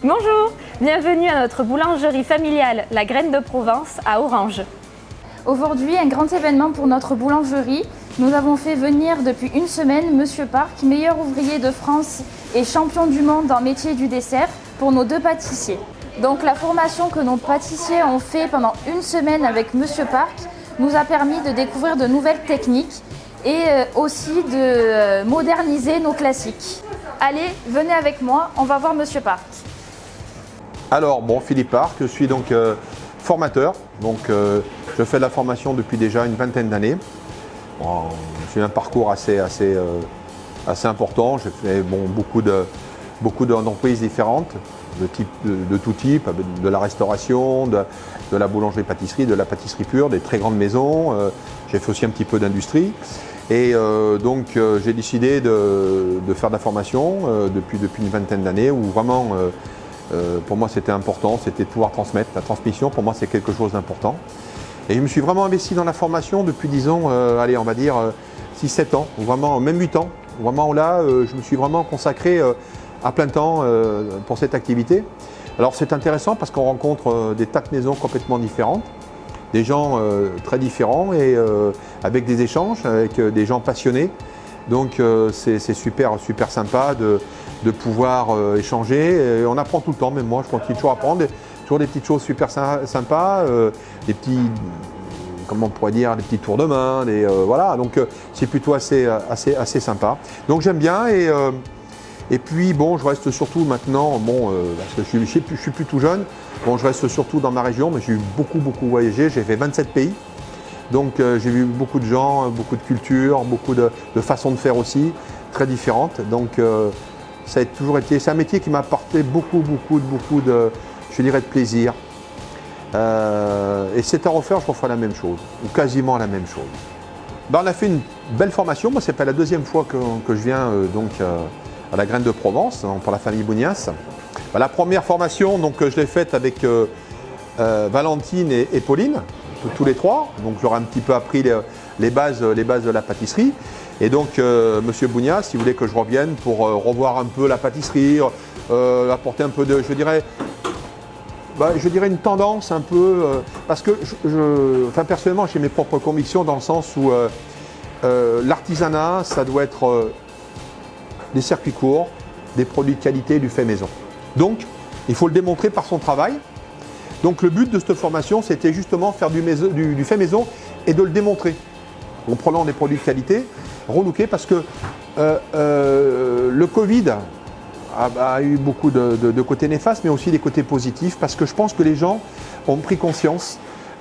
Bonjour, bienvenue à notre boulangerie familiale La Graine de Provence à Orange. Aujourd'hui, un grand événement pour notre boulangerie. Nous avons fait venir depuis une semaine Monsieur Park, meilleur ouvrier de France et champion du monde en métier du dessert, pour nos 2 pâtissiers. Donc la formation que nos pâtissiers ont fait pendant une semaine avec Monsieur Park nous a permis de découvrir de nouvelles techniques et aussi de moderniser nos classiques. Allez, venez avec moi, on va voir Monsieur Park. Alors, Philippe Park, je suis donc formateur, je fais de la formation depuis déjà une vingtaine d'années. J'ai un parcours assez important, j'ai fait beaucoup d'entreprises différentes, de tout type, de la restauration, de la boulangerie-pâtisserie, de la pâtisserie pure, des très grandes maisons. J'ai fait aussi un petit peu d'industrie. Et j'ai décidé de faire de la formation depuis une vingtaine d'années où vraiment pour moi c'était important, c'était de pouvoir transmettre. La transmission pour moi c'est quelque chose d'important. Et je me suis vraiment investi dans la formation depuis disons, on va dire 6-7 ans, ou vraiment même 8 ans. Vraiment là, je me suis vraiment consacré à plein temps pour cette activité. Alors c'est intéressant parce qu'on rencontre des tas de maisons complètement différentes, des gens très différents et avec des échanges, avec des gens passionnés. Donc c'est super sympa de pouvoir échanger. Et on apprend tout le temps, même moi je continue toujours à apprendre, toujours des petites choses super sympas, des petits, comment on pourrait dire, des petits tours de main, voilà. Donc c'est plutôt assez sympa. Donc j'aime bien et puis je reste surtout maintenant, parce que je suis plus tout jeune, je reste surtout dans ma région, mais j'ai beaucoup voyagé, j'ai fait 27 pays. Donc j'ai vu beaucoup de gens, beaucoup de cultures, beaucoup de façons de faire aussi, très différentes. Donc ça a toujours été, c'est un métier qui m'a apporté beaucoup de, je dirais, de plaisir. Et c'est à refaire, je referai la même chose, ou quasiment la même chose. On a fait une belle formation, moi c'est pas la deuxième fois que je viens à la Graine de Provence, pour la famille Bounias. La première formation, je l'ai faite avec Valentine et Pauline, tous les trois. Donc j'aurais un petit peu appris les bases de la pâtisserie. Et donc Monsieur Bounias, il voulait que je revienne pour revoir un peu la pâtisserie, apporter un peu de, je dirais une tendance un peu, parce que personnellement j'ai mes propres convictions dans le sens où l'artisanat, ça doit être des circuits courts, des produits de qualité, du fait maison. Donc, il faut le démontrer par son travail. Donc, le but de cette formation, c'était justement faire du fait maison et de le démontrer en prenant des produits de qualité, relookés, parce que le Covid a eu beaucoup de côtés néfastes, mais aussi des côtés positifs, parce que je pense que les gens ont pris conscience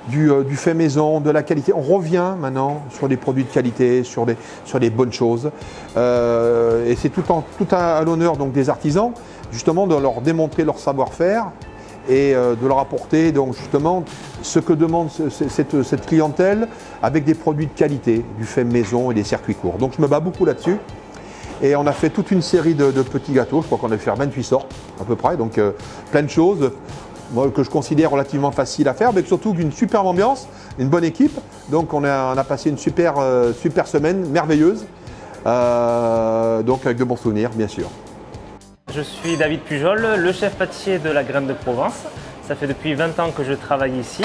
du fait maison, de la qualité. On revient maintenant sur des produits de qualité, sur des bonnes choses. Et c'est tout à l'honneur donc des artisans, justement de leur démontrer leur savoir-faire et de leur apporter donc justement ce que demande cette clientèle avec des produits de qualité, du fait maison et des circuits courts. Donc je me bats beaucoup là-dessus. Et on a fait toute une série de petits gâteaux, je crois qu'on a fait 28 sortes à peu près, donc plein de choses. Que je considère relativement facile à faire, mais surtout d'une superbe ambiance, une bonne équipe. Donc on a passé une super semaine merveilleuse, donc avec de bons souvenirs bien sûr. Je suis David Pujol, le chef pâtissier de la Graine de Provence. Ça fait depuis 20 ans que je travaille ici.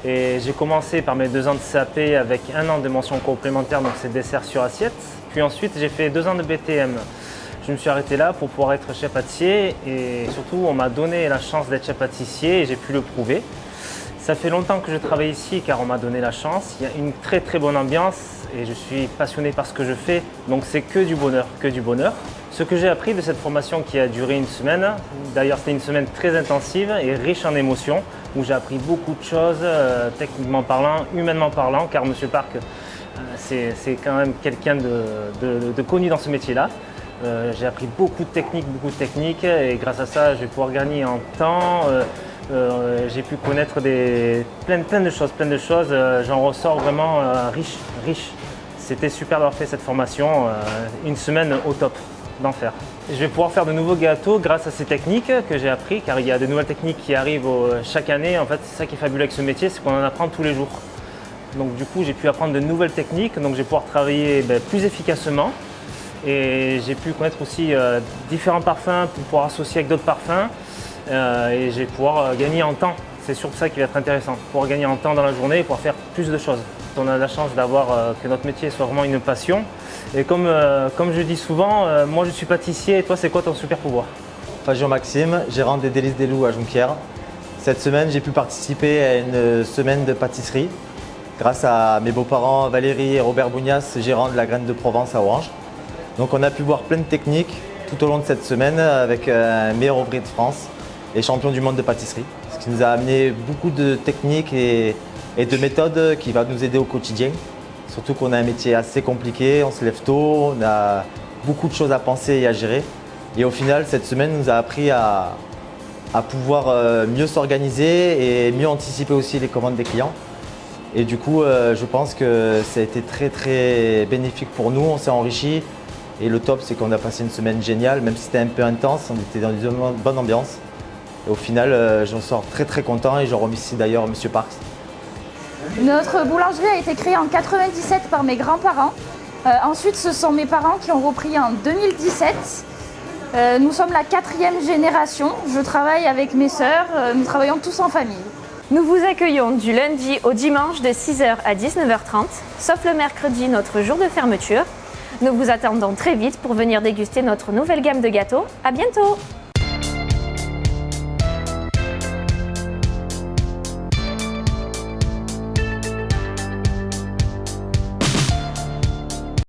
Et j'ai commencé par mes 2 ans de CAP avec 1 an de mention complémentaire, donc c'est dessert sur assiette. Puis ensuite j'ai fait 2 ans de BTM. Je me suis arrêté là pour pouvoir être chef pâtissier et surtout on m'a donné la chance d'être chef pâtissier et j'ai pu le prouver. Ça fait longtemps que je travaille ici car on m'a donné la chance. Il y a une très bonne ambiance et je suis passionné par ce que je fais, donc c'est que du bonheur, que du bonheur. Ce que j'ai appris de cette formation qui a duré une semaine, d'ailleurs c'était une semaine très intensive et riche en émotions, où j'ai appris beaucoup de choses, techniquement parlant, humainement parlant, car Monsieur Park, c'est quand même quelqu'un de connu dans ce métier-là. J'ai appris beaucoup de techniques et grâce à ça je vais pouvoir gagner en temps. J'ai pu connaître plein de choses. J'en ressors vraiment riche. C'était super d'avoir fait cette formation, une semaine au top d'enfer. Je vais pouvoir faire de nouveaux gâteaux grâce à ces techniques que j'ai appris, car il y a de nouvelles techniques qui arrivent chaque année. En fait, c'est ça qui est fabuleux avec ce métier, c'est qu'on en apprend tous les jours. Donc du coup, j'ai pu apprendre de nouvelles techniques, donc je vais pouvoir travailler plus efficacement. Et j'ai pu connaître aussi différents parfums pour pouvoir associer avec d'autres parfums. et je vais pouvoir gagner en temps. C'est surtout ça qui va être intéressant, pouvoir gagner en temps dans la journée et pouvoir faire plus de choses. On a la chance d'avoir que notre métier soit vraiment une passion. Et comme je dis souvent, moi je suis pâtissier et toi c'est quoi ton super pouvoir? Fagion Maxime, gérant des Délices des Loups à Jonquière. Cette semaine, j'ai pu participer à une semaine de pâtisserie grâce à mes beaux-parents Valérie et Robert Bougnas, gérants de la Graine de Provence à Orange. Donc on a pu voir plein de techniques tout au long de cette semaine avec un meilleur ouvrier de France et champion du monde de pâtisserie. Ce qui nous a amené beaucoup de techniques et de méthodes qui vont nous aider au quotidien. Surtout qu'on a un métier assez compliqué, on se lève tôt, on a beaucoup de choses à penser et à gérer. Et au final, cette semaine nous a appris à pouvoir mieux s'organiser et mieux anticiper aussi les commandes des clients. Et du coup, je pense que ça a été très très bénéfique pour nous, on s'est enrichi. Et le top, c'est qu'on a passé une semaine géniale, même si c'était un peu intense, on était dans une bonne ambiance. Et au final, j'en sors très très content et j'en remercie d'ailleurs M. Parks. Notre boulangerie a été créée en 1997 par mes grands-parents. Ensuite, ce sont mes parents qui ont repris en 2017. Nous sommes la 4e génération. Je travaille avec mes sœurs. Nous travaillons tous en famille. Nous vous accueillons du lundi au dimanche de 6h à 19h30, sauf le mercredi, notre jour de fermeture. Nous vous attendons très vite pour venir déguster notre nouvelle gamme de gâteaux. À bientôt!